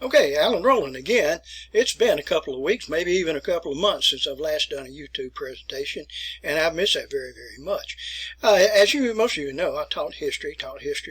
Okay, Alan Rowland again. It's been a couple of weeks, maybe even a couple of months since I've last done a YouTube presentation, and I've missed that very, very much. As most of you know, I taught history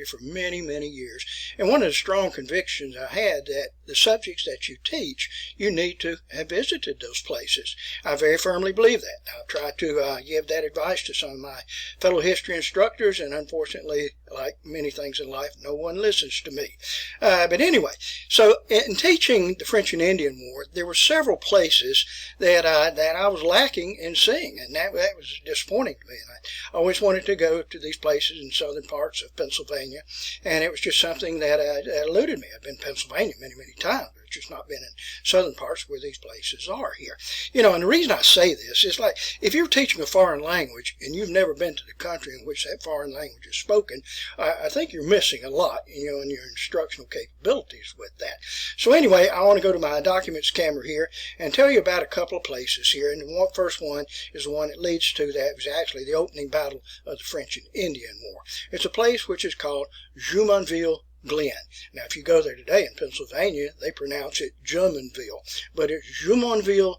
for many, many years, and one of the strong convictions I had that the subjects that you teach, you need to have visited those places. I very firmly believe that. I've tried to give that advice to some of my fellow history instructors, and unfortunately, like many things in life, no one listens to me. But anyway, so in teaching the French and Indian War, there were several places that I was lacking in seeing, and that was disappointing to me. And I always wanted to go to these places in southern parts of Pennsylvania, and it was just something that eluded me. I've been in Pennsylvania many, many times, but it's just not been in southern parts where these places are here. You know, and the reason I say this is, like, if you're teaching a foreign language and you've never been to the country in which that foreign language is spoken, I think you're missing a lot, you know, in your instructional capabilities with that. So anyway, I want to go to my documents camera here and tell you about a couple of places here. And the first one is the one that leads to that. It was actually the opening battle of the French and Indian War. It's a place which is called Jumonville Glen. Now, if you go there today in Pennsylvania, they pronounce it Jumonville, but it's Jumonville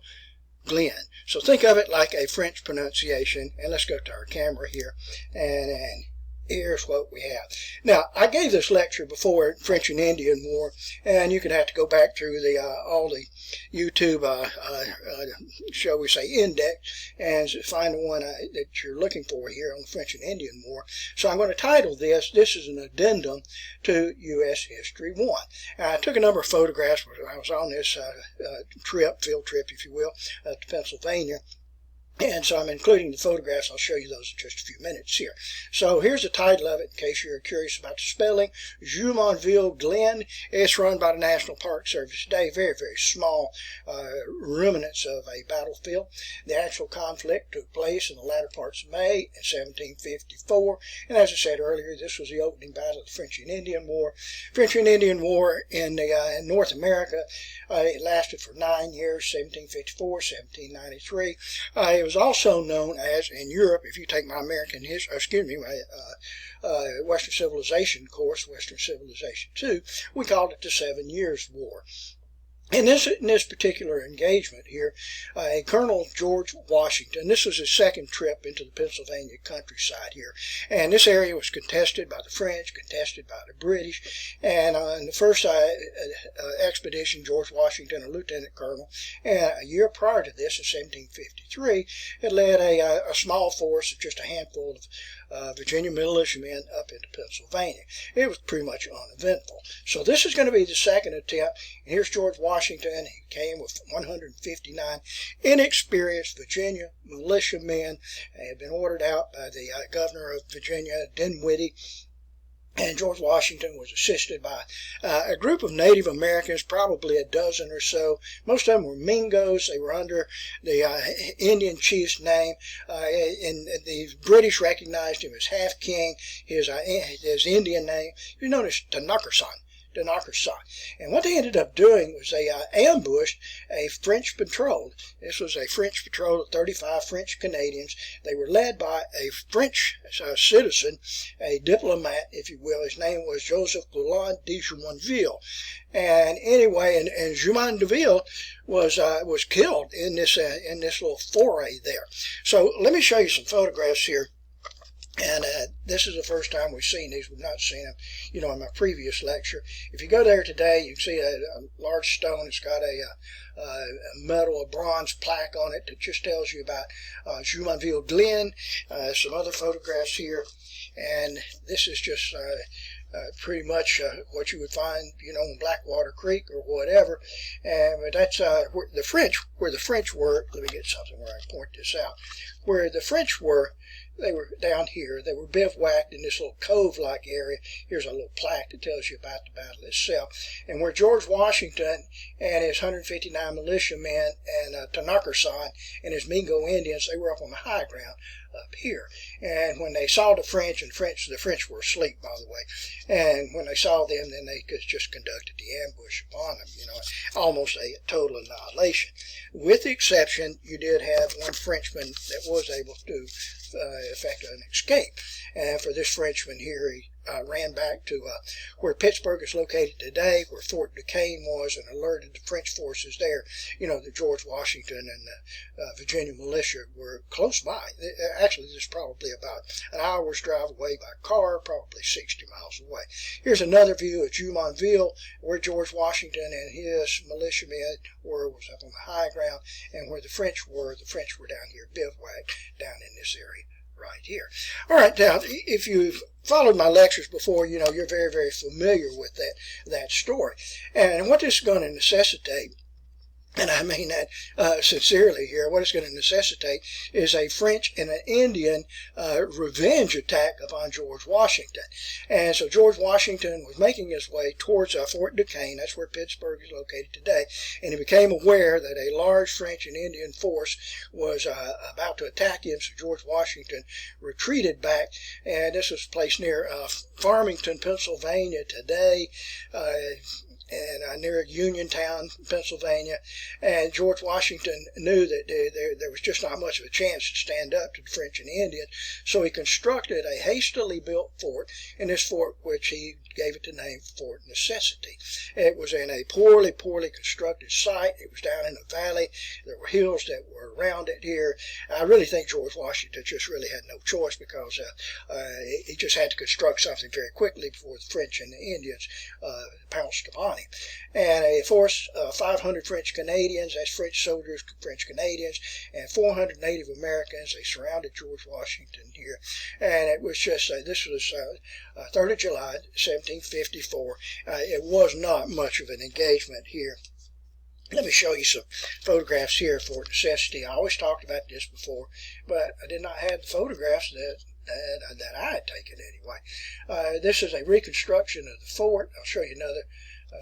Glen. So think of it like a French pronunciation. And let's go to our camera here, and here's what we have. Now, I gave this lecture before French and Indian War, and you could have to go back through the all the YouTube, shall we say, index, and find the one that you're looking for here on the French and Indian War. So I'm going to title this is an addendum to U.S. History 1. I took a number of photographs when I was on this field trip, if you will, to Pennsylvania. And so I'm including the photographs. I'll show you those in just a few minutes here. So here's the title of it, in case you're curious about the spelling. Jumonville Glen. It's run by the National Park Service today. Very, very small remnants of a battlefield. The actual conflict took place in the latter parts of May in 1754. And as I said earlier, this was the opening battle of the French and Indian War. French and Indian War in North America, it lasted for 9 years, 1754, 1793. It was also known as, in Europe, if you take my Western Civilization course, Western Civilization 2, we called it the 7 Years' War. In this particular engagement here, Colonel George Washington, this was his second trip into the Pennsylvania countryside here, and this area was contested by the French, contested by the British, and in the first expedition, George Washington, a lieutenant colonel, and a year prior to this, in 1753, had led a small force of just a handful of Virginia militiamen up into Pennsylvania. It was pretty much uneventful. So this is going to be the second attempt, and here's George Washington. He came with 159 inexperienced Virginia militiamen. They had been ordered out by the governor of Virginia, Dinwiddie. And George Washington was assisted by a group of Native Americans, probably a dozen or so. Most of them were Mingos. They were under the Indian chief's name. And the British recognized him as Half King. His Indian name, he was known as Tanakasan. And what they ended up doing was they ambushed a French patrol. This was a French patrol of 35 French Canadians. They were led by a French citizen, a diplomat, if you will. His name was Joseph Rowland de Jumonville. And anyway, and Jumonville was killed in this little foray there. So let me show you some photographs here. And this is the first time we've seen these. We've not seen them, you know, in my previous lecture. If you go there today, you can see a large stone. It's got a bronze plaque on it that just tells you about Jumonville Glen. Some other photographs here. And this is just pretty much what you would find, you know, in Blackwater Creek or whatever. But that's where the French were. Let me get something where I can point this out. Where the French were, they were down here. They were bivouacked in this little cove-like area. Here's a little plaque that tells you about the battle itself. And where George Washington and his 159 militiamen and Tanakasan and his Mingo Indians, they were up on the high ground up here. And when they saw the French were asleep, by the way, and when they saw them, then they just conducted the ambush upon them, you know, almost a total annihilation. With the exception, you did have one Frenchman that was able to effect an escape. And for this Frenchman here, he ran back to where Pittsburgh is located today, where Fort Duquesne was, and alerted the French forces there, that George Washington and the Virginia militia were close by. Actually, this is probably about an hour's drive away by car, probably 60 miles away. Here's another view of Jumonville, where George Washington and his militiamen was up on the high ground, and where the French were down here, bivouacked down in this area right here. All right, now, if you've followed my lectures before, you're very, very familiar with that story. And what this is going to necessitate, and I mean that sincerely here, what it's going to necessitate is a French and an Indian revenge attack upon George Washington. And so George Washington was making his way towards Fort Duquesne. That's where Pittsburgh is located today. And he became aware that a large French and Indian force was about to attack him. So George Washington retreated back. And this was placed near Farmington, Pennsylvania today. And near Uniontown, Pennsylvania, and George Washington knew that there was just not much of a chance to stand up to the French and Indians, so he constructed a hastily built fort, and this fort, which he gave it the name Fort Necessity. It was in a poorly constructed site. It was down in a valley. There were hills that were around it here. I really think George Washington just really had no choice, because he just had to construct something very quickly before the French and the Indians pounced upon him. And a force of 500 French Canadians, that's French soldiers, French Canadians, and 400 Native Americans, they surrounded George Washington here. And it was just, this was 3rd of July, 1754. It was not much of an engagement here. Let me show you some photographs here of Fort Necessity. I always talked about this before, but I did not have the photographs that I had taken anyway. This is a reconstruction of the fort. I'll show you another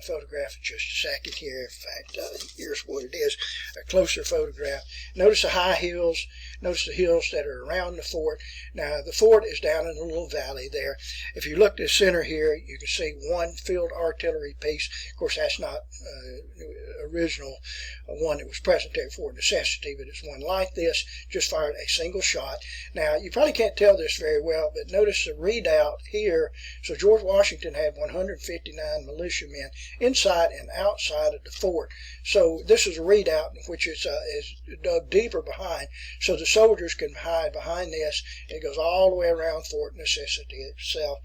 photograph in just a second here. In fact, here's what it is, a closer photograph. Notice the high hills. Notice the hills that are around the fort. Now, the fort is down in a little valley there. If you look to the center here, you can see one field artillery piece. Of course, that's not original one that was present there at Fort Necessity, but it's one like this, just fired a single shot. Now, you probably can't tell this very well, but notice the redoubt here. So George Washington had 159 militiamen inside and outside of the fort. So this is a redoubt, which is dug deeper behind, so the soldiers can hide behind this. It goes all the way around Fort Necessity itself.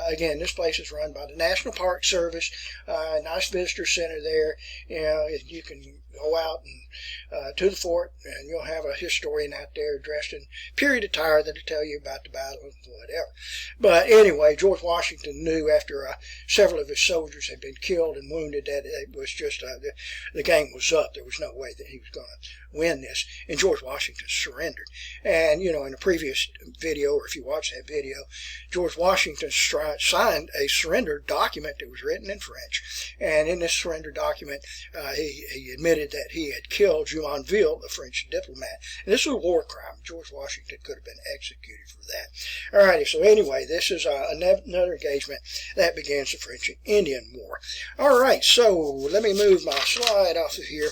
Again, this place is run by the National Park Service. Nice visitor center there. You can go out and to the fort, and you'll have a historian out there dressed in period attire that'll tell you about the battle and whatever. But anyway, George Washington knew after several of his soldiers had been killed and wounded that it was just the game was up. There was no way that he was going to win this, and George Washington surrendered. And in a previous video, or if you watch that video, George Washington signed a surrender document that was written in French, and in this surrender document he admitted that he had killed Jumonville, the French diplomat. And this was a war crime. George Washington could have been executed for that. Alrighty, so anyway, this is another engagement that begins the French and Indian War. Alright, so let me move my slide off of here.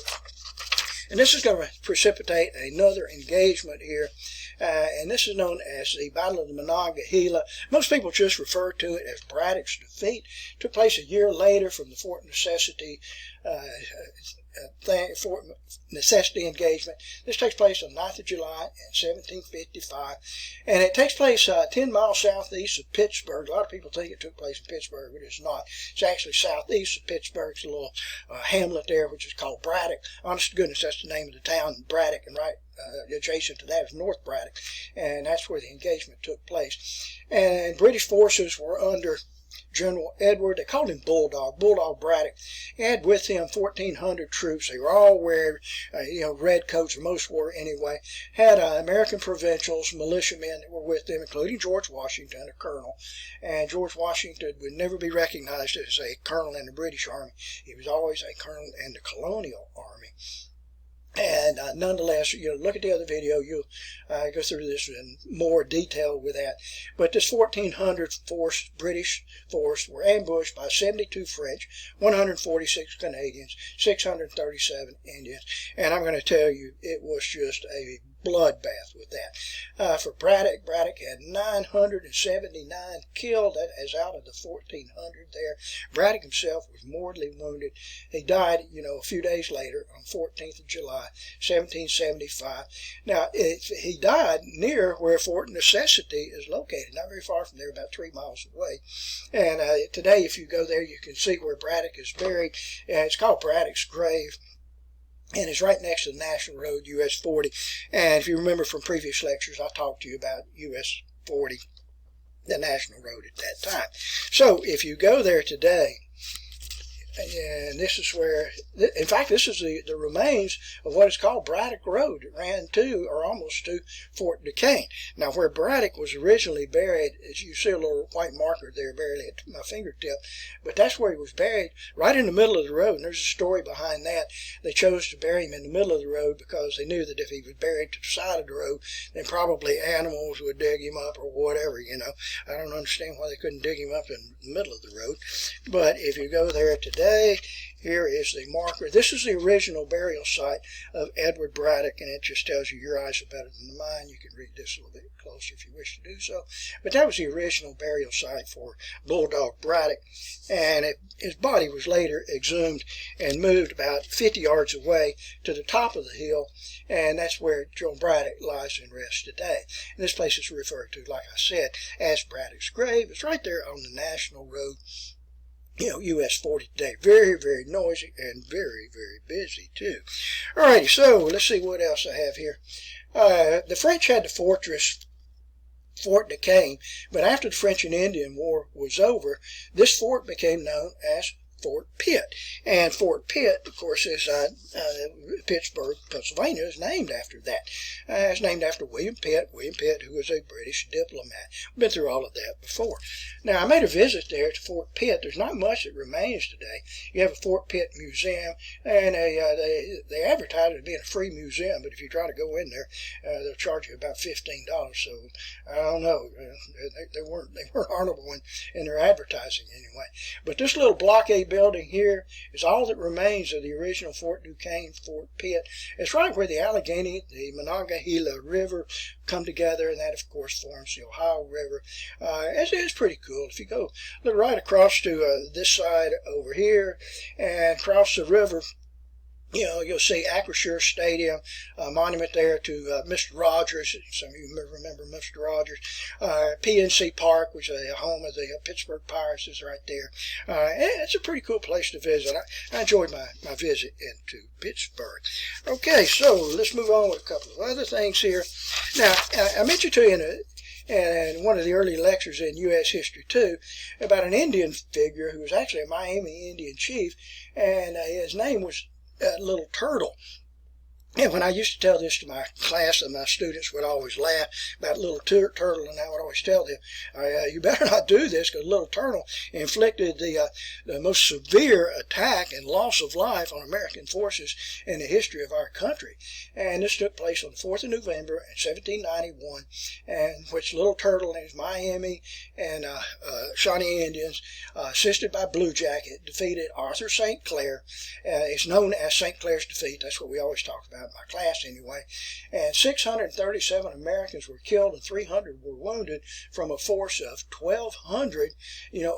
And this is going to precipitate another engagement here. And this is known as the Battle of the Monongahela. Most people just refer to it as Braddock'S defeat. It took place a year later from the Fort Necessity Fort Necessity engagement. This takes place on 9th of July in 1755, and it takes place 10 miles southeast of Pittsburgh. A lot of people think it took place in Pittsburgh, but it's not. It's actually southeast of Pittsburgh. It's a little hamlet there, which is called Braddock. Honest to goodness, that's the name of the town, Braddock, and right adjacent to that is North Braddock, and that's where the engagement took place. And British forces were under General Edward. They called him Bulldog Braddock. He had with him 1,400 troops. They were all wearing, red coats, or most were anyway. Had American provincials, militiamen that were with them, including George Washington, a colonel. And George Washington would never be recognized as a colonel in the British Army. He was always a colonel in the colonial army. And nonetheless, look at the other video. You'll go through this in more detail with that. But this 1,400 force, British force, were ambushed by 72 French, 146 Canadians, 637 Indians. And I'm going to tell you, it was just a bloodbath with that. For Braddock had 979 killed. That is out of the 1,400 there. Braddock himself was mortally wounded. He died, a few days later on 14th of July, 1775. Now, he died near where Fort Necessity is located, not very far from there, about 3 miles away. And today, if you go there, you can see where Braddock is buried. It's called Braddock's grave. And it's right next to the National Road, US 40. And if you remember from previous lectures, I talked to you about US 40, the National Road at that time. So if you go there today, and this is where, in fact, this is the remains of what is called Braddock Road. It ran to, or almost to, Fort Duquesne. Now, where Braddock was originally buried, as you see a little white marker there, barely at my fingertip, but that's where he was buried, right in the middle of the road. And there's a story behind that. They chose to bury him in the middle of the road because they knew that if he was buried to the side of the road, then probably animals would dig him up or whatever, I don't understand why they couldn't dig him up in the middle of the road. But if you go there today, here is the marker. This is the original burial site of Edward Braddock, and it just tells you your eyes are better than mine. You can read this a little bit closer if you wish to do so. But that was the original burial site for Bulldog Braddock, and his body was later exhumed and moved about 50 yards away to the top of the hill, and that's where Joe Braddock lies in rest today. And this place is referred to, like I said, as Braddock's grave. It's right there on the National Road, US 40 today. Very, very noisy and very, very busy, too. Alrighty, so let's see what else I have here. The French had the fortress Fort Duquesne, but after the French and Indian War was over, this fort became known as Fort Pitt. And Fort Pitt, of course, is Pittsburgh, Pennsylvania, is named after that. It's named after William Pitt, who was a British diplomat. We've been through all of that before. Now, I made a visit there to Fort Pitt. There's not much that remains today. You have a Fort Pitt museum, and they advertise it as being a free museum, but if you try to go in there, they'll charge you about $15. So, I don't know. They weren't honorable in their advertising anyway. But this little blockade building here is all that remains of the original Fort Duquesne, Fort Pitt. It's right where the Allegheny, the Monongahela River come together, and that, of course, forms the Ohio River. It's pretty cool. If you go look right across to this side over here and cross the river, you'll see Acrisure Stadium, a monument there to Mr. Rogers. Some of you remember Mr. Rogers. PNC Park, which is the home of the Pittsburgh Pirates, is right there. It's a pretty cool place to visit. I enjoyed my visit into Pittsburgh. Okay, so let's move on with a couple of other things here. Now, I mentioned to you in one of the early lectures in U.S. history, too, about an Indian figure who was actually a Miami Indian chief, and his name was Little Turtle. And when I used to tell this to my class, and my students would always laugh about Little Turtle, and I would always tell them, you better not do this, because Little Turtle inflicted the most severe attack and loss of life on American forces in the history of our country. And this took place on the 4th of November in 1791, in which Little Turtle and his Miami and Shawnee Indians, assisted by Blue Jacket, defeated Arthur St. Clair. It's known as St. Clair's defeat. That's what we always talk about in my class anyway. And 637 Americans were killed and 300 were wounded from a force of 1,200,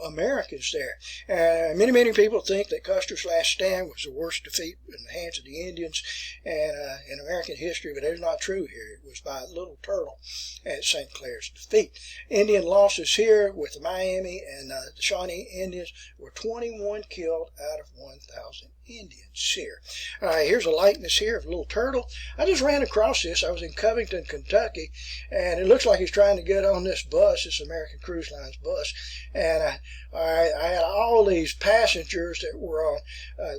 Americans there. Many people think that Custer's last stand was the worst defeat in the hands of the Indians and in American history, but it's not true here. It was by Little Turtle at St. Clair's defeat. Indian losses here with the Miami and the Shawnee Indians were 21 killed out of 1,000 Indians here. Here's a likeness here of Little Turtle. I just ran across this. I was in Covington, Kentucky, and it looks like he's trying to get on this bus, this American Cruise Lines bus, and I had all these passengers that were on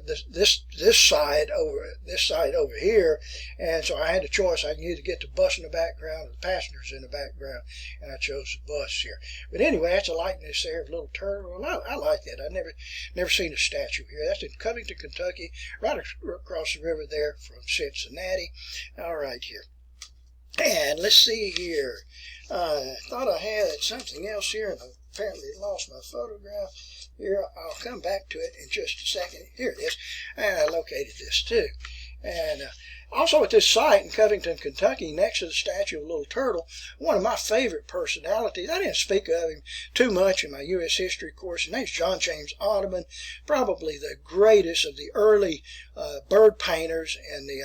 this side over here, and so I had a choice. I can either get the bus in the background or the passengers in the background, and I chose the bus here. But anyway, that's a likeness there of Little Turtle, and I like that. I've never seen a statue here. That's in Covington, Kentucky. Kentucky, right across the river there from Cincinnati. All right, here. And let's see here. Thought I had something else here, and I apparently lost my photograph. Here, I'll come back to it in just a second. Here it is. And I located this too. And also at this site in Covington, Kentucky, next to the statue of Little Turtle, one of my favorite personalities. I didn't speak of him too much in my U.S. history course. His name's John James Audubon, probably the greatest of the early bird painters and the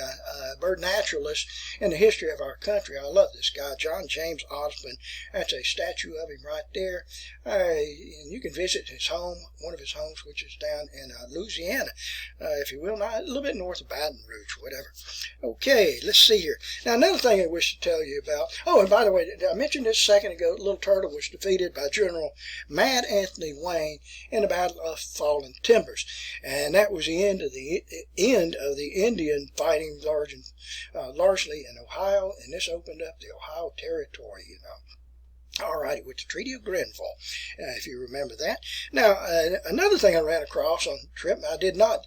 bird naturalists in the history of our country. I love this guy, John James Audubon. That's a statue of him right there. And you can visit his home, one of his homes, which is down in Louisiana, if you will, not a little bit north of Baton Rouge, whatever. Okay, let's see here. Now, another thing I wish to tell you about. Oh, and by the way, I mentioned this a second ago. Little Turtle was defeated by General Mad Anthony Wayne in the Battle of Fallen Timbers, and that was the end of the Indian fighting largely in Ohio, and this opened up the Ohio Territory, you know. All right, with the Treaty of Grenville, if you remember that. Now, another thing I ran across on the trip, I did not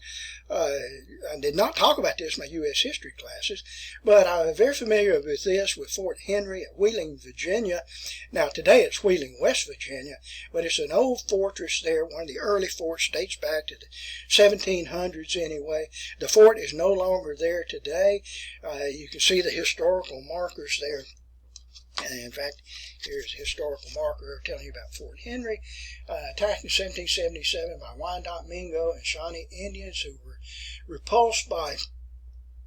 talk about this in my U.S. history classes, but I'm very familiar with this, with Fort Henry at Wheeling, Virginia. Now, today it's Wheeling, West Virginia, but it's an old fortress there. One of the early forts dates back to the 1700s anyway. The fort is no longer there today. You can see the historical markers there. And in fact, here's a historical marker telling you about Fort Henry, attacked in 1777 by Wyandotte, Mingo, and Shawnee Indians who were repulsed by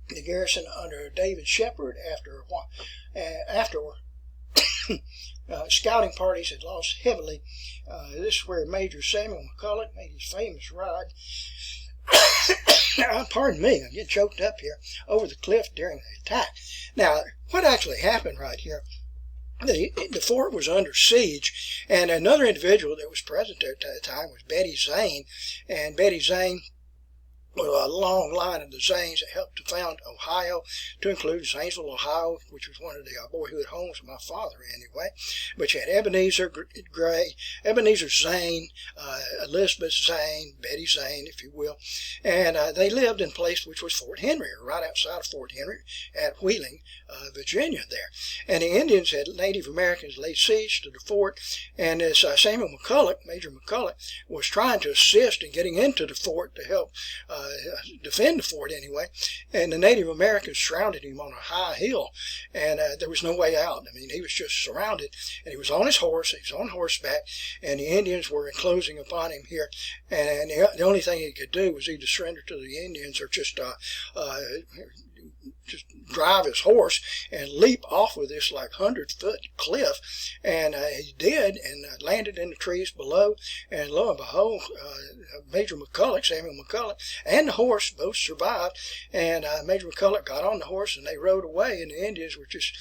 the garrison under David Shepherd after scouting parties had lost heavily. This is where Major Samuel McCulloch made his famous ride. Pardon me, I'm getting choked up here, over the cliff during the attack. Now, what actually happened right here? The fort was under siege, and another individual that was present there at the time was Betty Zane, and Betty Zane, well, a long line of the Zanes that helped to found Ohio, to include Zanesville, Ohio, which was one of the boyhood homes of my father anyway. But you had Ebenezer Gray, Ebenezer Zane, Elizabeth Zane, Betty Zane, if you will, and they lived in a place which was Fort Henry, or right outside of Fort Henry at Wheeling, Virginia there. And the Indians had Native Americans laid siege to the fort, and as Samuel McCulloch, Major McCulloch, was trying to assist in getting into the fort to help defend the fort anyway, and the Native Americans surrounded him on a high hill, and there was no way out. I mean, he was just surrounded, and he was on his horse, he was on horseback, and the Indians were enclosing upon him here, and the only thing he could do was either surrender to the Indians or just drive his horse and leap off of this like 100-foot cliff, and he did, and landed in the trees below, and lo and behold, Major McCulloch, Samuel McCulloch, and the horse both survived, and Major McCulloch got on the horse and they rode away, and the Indians were just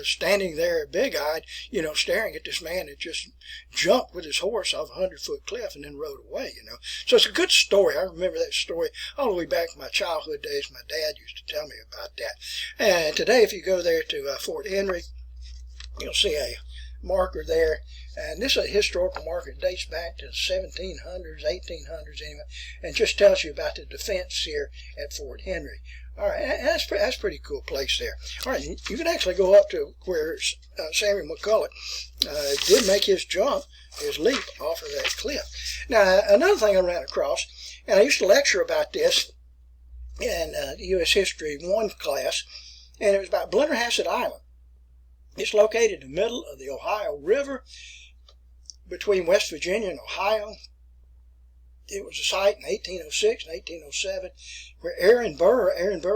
standing there big-eyed, you know, staring at this man that just jumped with his horse off a 100-foot cliff and then rode away, you know. So it's a good story. I remember that story all the way back to my childhood days. My dad used to tell me about that. And today, if you go there to Fort Henry, you'll see a marker there. And this is a historical marker. It dates back to the 1700s, 1800s anyway, and just tells you about the defense here at Fort Henry. All right, that's a pretty cool place there. All right, you can actually go up to where Samuel McCulloch did make his jump, his leap off of that cliff. Now, another thing I ran across, and I used to lecture about this in U.S. History 1 class, and it was about Blennerhassett Island. It's located in the middle of the Ohio River between West Virginia and Ohio. It was a site in 1806 and 1807 where Aaron Burr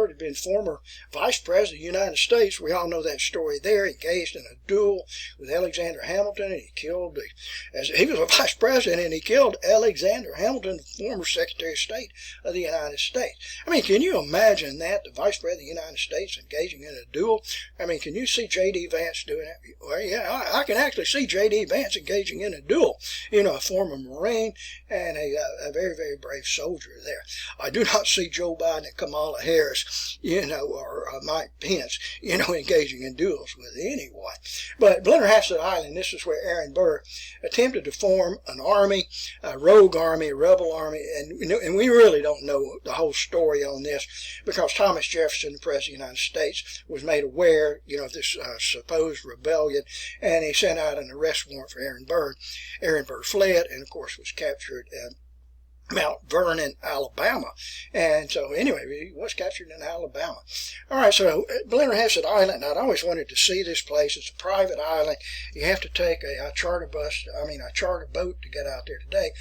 had been former Vice President of the United States. We all know that story there. He engaged in a duel with Alexander Hamilton, and he was a Vice President, and he killed Alexander Hamilton, the former Secretary of State of the United States. I mean, can you imagine that, the Vice President of the United States engaging in a duel? I mean, can you see J.D. Vance doing that? Well, yeah, I can actually see J.D. Vance engaging in a duel. You know, a former Marine and a a very, very brave soldier there. I do not see Joe Biden and Kamala Harris, or Mike Pence, engaging in duels with anyone. But Blennerhassett Island, this is where Aaron Burr attempted to form an army, a rogue army, a rebel army, and we really don't know the whole story on this because Thomas Jefferson, the President of the United States, was made aware, of this supposed rebellion, and he sent out an arrest warrant for Aaron Burr. Aaron Burr fled and, of course, was captured at Mount Vernon, Alabama. And so, anyway, he was captured in Alabama. All right, so Blennerhassett Island, I'd always wanted to see this place. It's a private island. You have to take a charter boat to get out there today.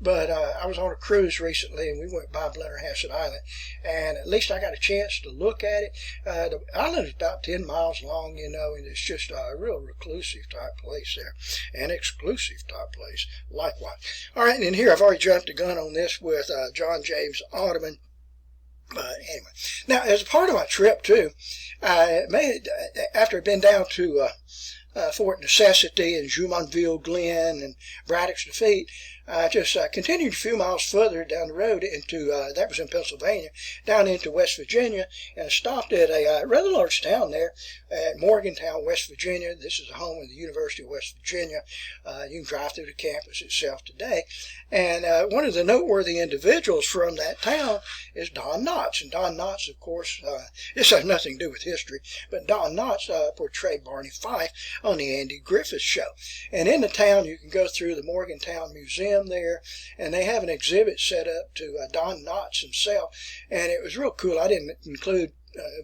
But I was on a cruise recently, and we went by Blennerhassett Island, and at least I got a chance to look at it. The island is about 10 miles long, and it's just a real reclusive type place there, an exclusive type place, likewise. All right, and in here I've already jumped the gun on this with John James Audubon. But anyway, now as a part of my trip too, after I'd been down to Fort Necessity and Jumonville Glen and Braddock'S Defeat, I just continued a few miles further down the road into, that was in Pennsylvania, down into West Virginia, and I stopped at a rather large town there at Morgantown, West Virginia. This is the home of the University of West Virginia. You can drive through the campus itself today. And one of the noteworthy individuals from that town is Don Knotts. And Don Knotts, of course, this has nothing to do with history, but Don Knotts portrayed Barney Fife on the Andy Griffith Show. And in the town, you can go through the Morgantown Museum there, and they have an exhibit set up to Don Knotts himself, and it was real cool. I didn't include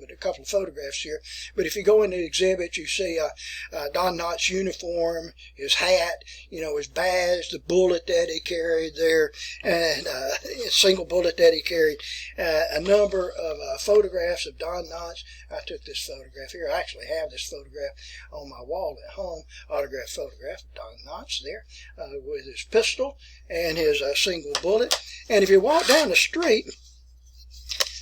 a couple of photographs here, but if you go into the exhibit, you see Don Knotts' uniform, his hat, his badge, the bullet that he carried there, and a single bullet that he carried, a number of photographs of Don Knotts. I took this photograph here. I actually have this photograph on my wall at home, autographed photograph of Don Knotts there with his pistol and his single bullet. And if you walk down the street,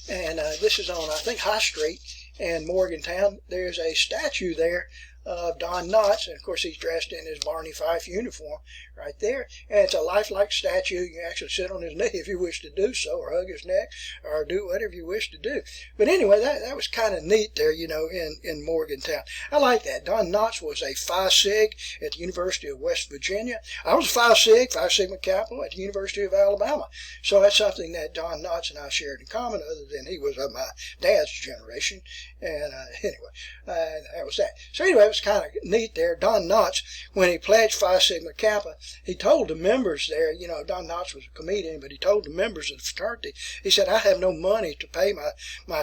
and this is on, I think, High Street in Morgantown, there's a statue there of Don Knotts, and of course he's dressed in his Barney Fife uniform right there, and it's a lifelike statue. You can actually sit on his knee if you wish to do so, or hug his neck, or do whatever you wish to do. But anyway, that was kind of neat there, in Morgantown. I like that. Don Knotts was a Phi Sig at the University of West Virginia. I was a Phi Sigma Kappa at the University of Alabama. So that's something that Don Knotts and I shared in common, other than he was of my dad's generation. And anyway, that was that. So anyway, it was kind of neat there. Don Knotts, when he pledged Phi Sigma Kappa, he told the members there, Don Knotts was a comedian, but he told the members of the fraternity, he said, I have no money to pay my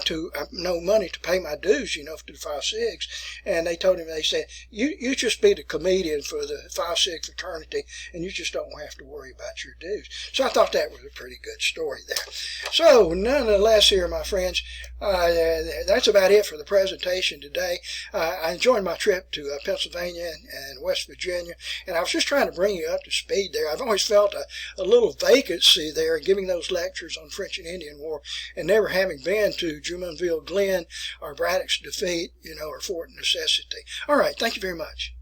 dues, to the Phi Sigs. And they told him, they said, you just be the comedian for the Phi Sig fraternity, and you just don't have to worry about your dues. So I thought that was a pretty good story there. So nonetheless here, my friends, that's about it for the presentation today. I enjoyed my trip to Pennsylvania and West Virginia, and I was just trying to bring you up to speed there. I've always felt a little vacancy there in giving those lectures on French and Indian War, and never having been to Jumonville Glen or Braddock'S Defeat, or Fort Necessity. All right, thank you very much.